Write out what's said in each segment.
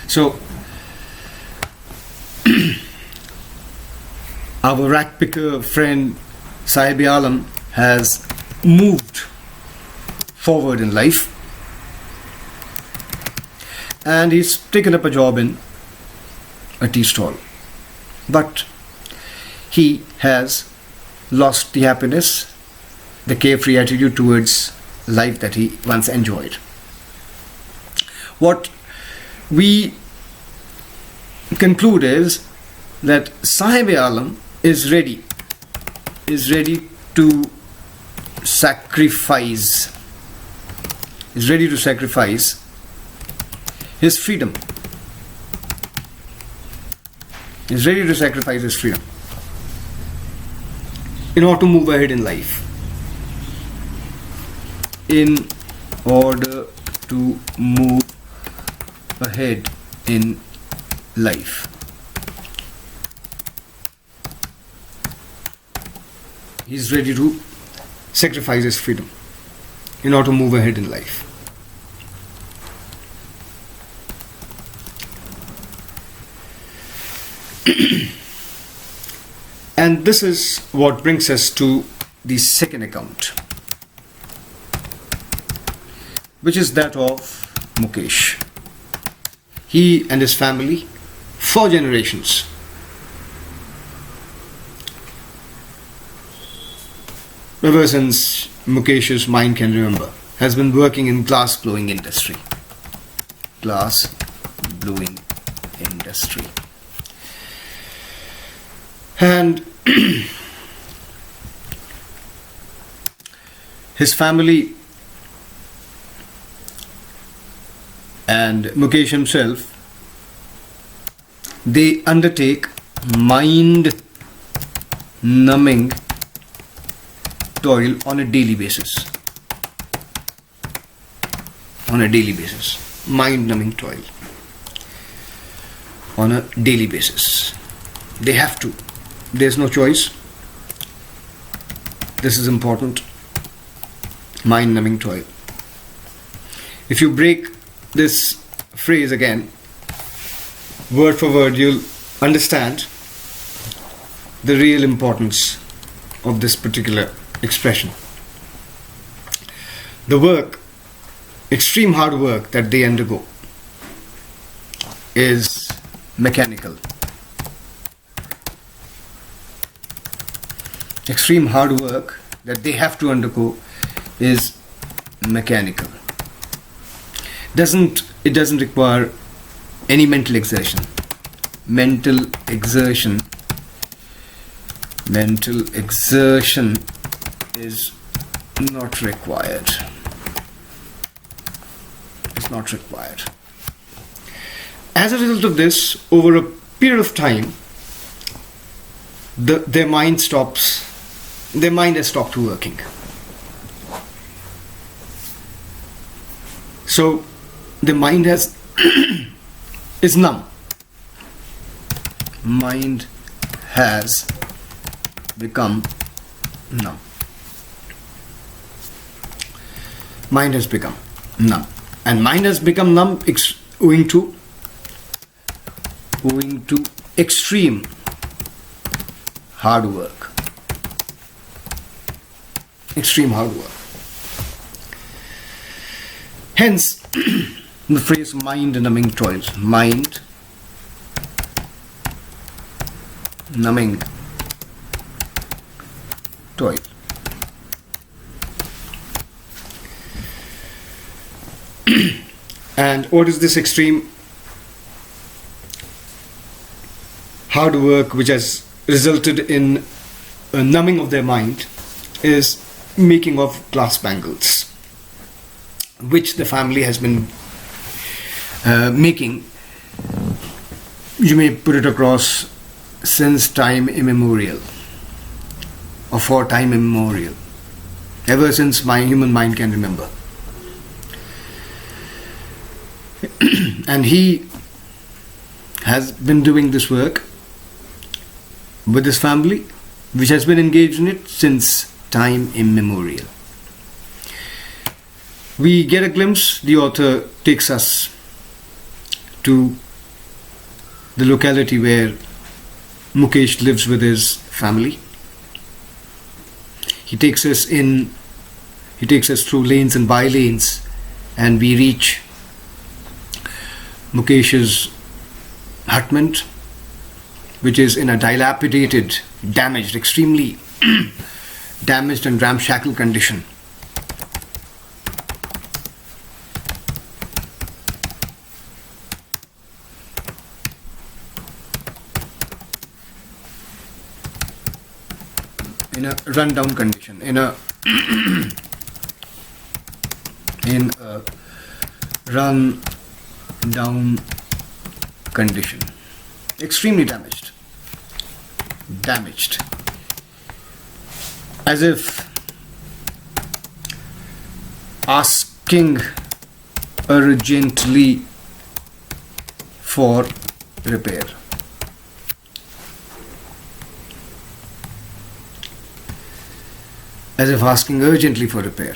So, our rat picker friend Sahib Alam has moved forward in life, and he's taken up a job in a tea stall. But he has lost the happiness, the carefree attitude towards life that he once enjoyed. What we conclude is that Sahib Alam is ready to sacrifice his freedom. Is ready to sacrifice his freedom in order to move ahead in life. In order to move ahead in life. He's ready to sacrifice his freedom in order to move ahead in life. And this is what brings us to the second account, which is that of Mukesh. He and his family, 4 generations, ever since Mukesh's mind can remember, has been working in glass blowing industry. And his family and Mukesh himself, they undertake mind numbing toil on a daily basis. Mind numbing toil on a daily basis. They have to. There's no choice. This is important. Mind numbing toil. If you break this phrase again, word for word, you'll understand the real importance of this particular expression. The work, extreme hard work that they undergo is mechanical. Extreme hard work that they have to undergo is mechanical. It doesn't require any mental exertion. Mental exertion is not required. It's not required. As a result of this, over a period of time, their mind has stopped working. So the mind is numb. Mind has become numb. Mind has become numb. And mind has become numb owing to extreme hard work. Extreme hard work. Hence, the phrase mind numbing toils. Mind numbing toil. And what is this extreme hard work which has resulted in a numbing of their mind is making of glass bangles, which the family has been making, you may put it across, since time immemorial, or for time immemorial, ever since my human mind can remember. And he has been doing this work with his family, which has been engaged in it since time immemorial. We get a glimpse. The author takes us to the locality where Mukesh lives with his family. He takes us through lanes and by lanes, and we reach Mukesh's hutment, which is in a dilapidated, damaged, extremely damaged and ramshackle condition. In a run-down condition, in a run-down condition, extremely damaged, as if asking urgently for repair. As if asking urgently for repair.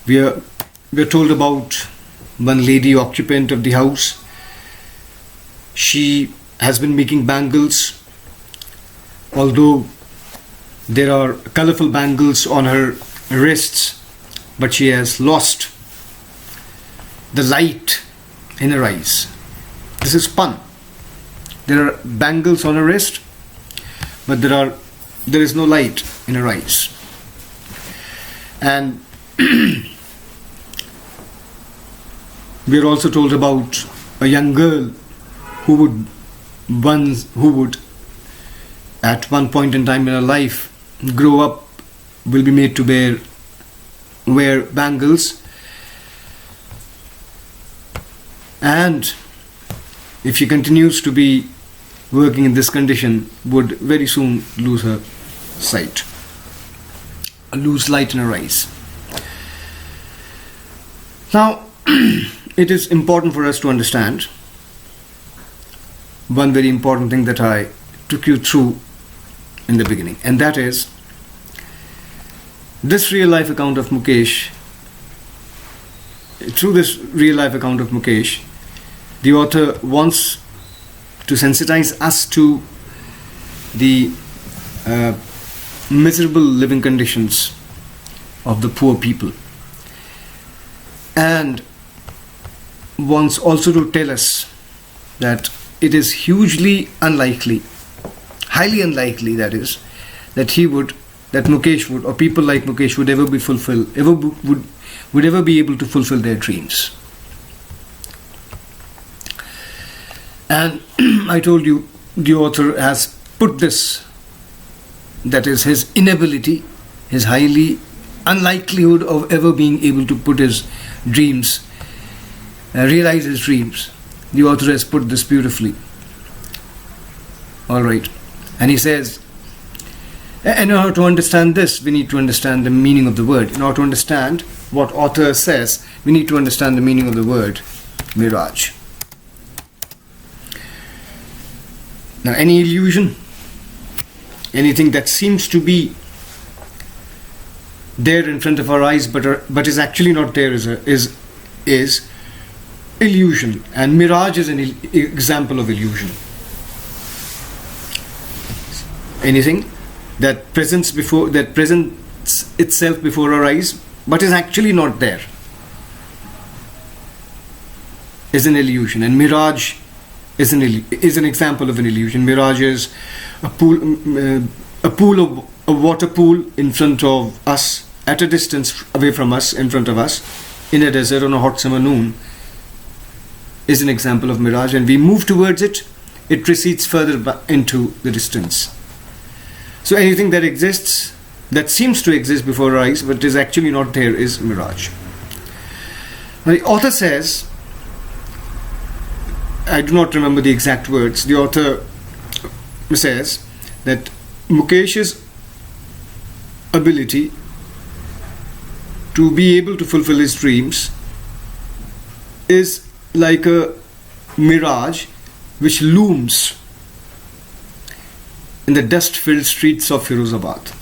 We are told about one lady occupant of the house. She has been making bangles, although there are colorful bangles on her wrists, but she has lost the light in her eyes. This is pun. There are bangles on her wrist, but there is no light in her eyes. And we are also told about a young girl who would at one point in time in her life grow up, will be made to wear bangles, and if she continues to be working in this condition, would very soon lose her sight, lose light in her eyes. Now, it is important for us to understand one very important thing that I took you through in the beginning, and that is this real life account of Mukesh. Through this real life account of Mukesh, the author wants to sensitize us to the miserable living conditions of the poor people, and wants also to tell us that it is hugely unlikely, highly unlikely, that is, that Mukesh would, or people like Mukesh would ever be able to fulfill their dreams. And I told you, the author has put this, that is his inability, his highly unlikelihood of ever being able to put his dreams, realize his dreams. The author has put this beautifully. All right. And he says, in order to understand this, we need to understand the meaning of the word. In order to understand what author says, we need to understand the meaning of the word mirage. Now, any illusion, anything that seems to be there in front of our eyes but is actually not there is illusion, and mirage is an example of illusion. Anything that presents itself before our eyes but is actually not there is an illusion, and mirage is an example of an illusion. Mirage is a water pool in front of us, at a distance away from us, in front of us, in a desert on a hot summer noon, is an example of mirage, and we move towards it, it recedes further into the distance. So anything that exists, that seems to exist before our eyes but is actually not there, is mirage. Now, the author says, I do not remember the exact words, the author says that Mukesh's ability to be able to fulfill his dreams is like a mirage which looms in the dust-filled streets of Firozabad.